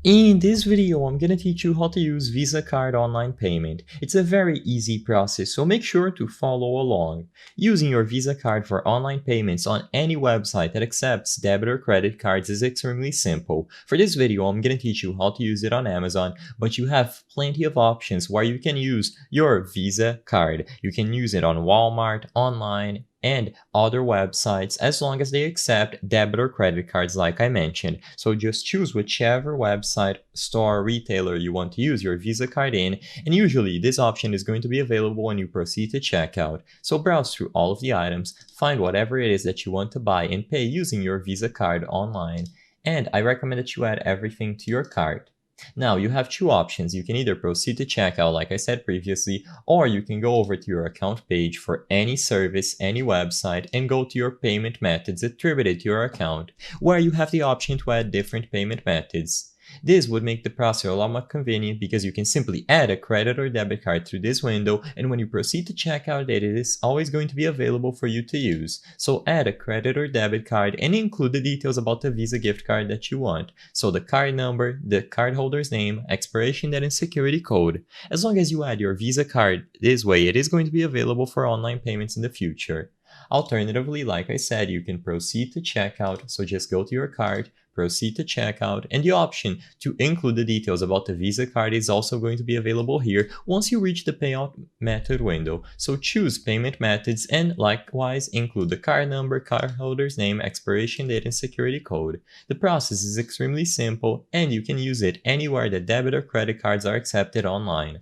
In this video, I'm gonna teach you how to use Visa Card online payment. It's a very easy process, so make sure to follow along. Using your Visa Card for online payments on any website that accepts debit or credit cards is extremely simple. For this video, I'm gonna teach you how to use it on Amazon, but you have plenty of options where you can use your Visa Card. You can use it on Walmart, online, and other websites as long as they accept debit or credit cards like I mentioned. So just choose whichever website, store, retailer you want to use your Visa card in, and usually this option is going to be available when you proceed to checkout. So browse through all of the items, find whatever it is that you want to buy and pay using your Visa card online. And I recommend that you add everything to your cart. Now, you have two options. You can either proceed to checkout, like I said previously, or you can go over to your account page for any service, any website, and go to your payment methods attributed to your account, where you have the option to add different payment methods. This would make the process a lot more convenient because you can simply add a credit or debit card through this window, and when you proceed to checkout, it is always going to be available for you to use. So add a credit or debit card and include the details about the Visa gift card that you want. So the card number, the cardholder's name, expiration date, and security code. As long as you add your Visa card this way, it is going to be available for online payments in the future. Alternatively, like I said, you can proceed to checkout, so just go to your card, proceed to checkout, and the option to include the details about the Visa card is also going to be available here once you reach the payout method window. So choose payment methods and likewise include the card number, cardholder's name, expiration date, and security code. The process is extremely simple and you can use it anywhere that debit or credit cards are accepted online.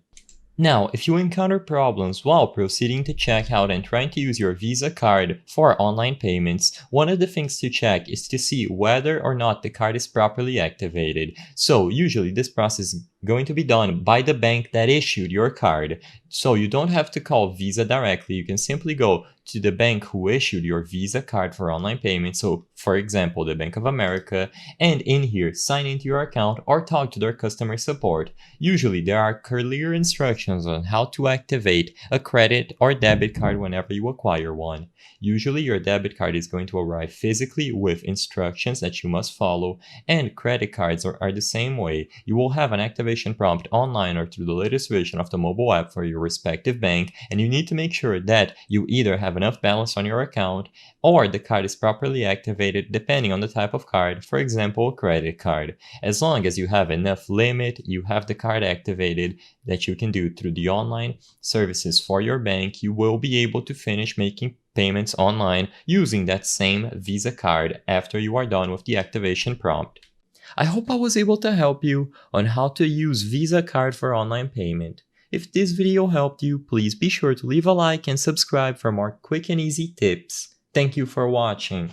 Now, if you encounter problems while proceeding to checkout and trying to use your Visa card for online payments, one of the things to check is to see whether or not the card is properly activated. So usually this process is going to be done by the bank that issued your card. So you don't have to call Visa directly, you can simply go to the bank who issued your Visa card for online payments, so for example the Bank of America, and in here sign into your account or talk to their customer support. Usually there are clear instructions on how to activate a credit or debit card whenever you acquire one. Usually your debit card is going to arrive physically with instructions that you must follow, and credit cards are the same way. You will have an activation prompt online or through the latest version of the mobile app for your respective bank, and you need to make sure that you either have enough balance on your account or the card is properly activated depending on the type of card, for example a credit card. As long as you have enough limit, you have the card activated that you can do through the online services for your bank, you will be able to finish making payments online using that same Visa card after you are done with the activation prompt. I hope I was able to help you on how to use Visa card for online payment. If this video helped you, please be sure to leave a like and subscribe for more quick and easy tips. Thank you for watching.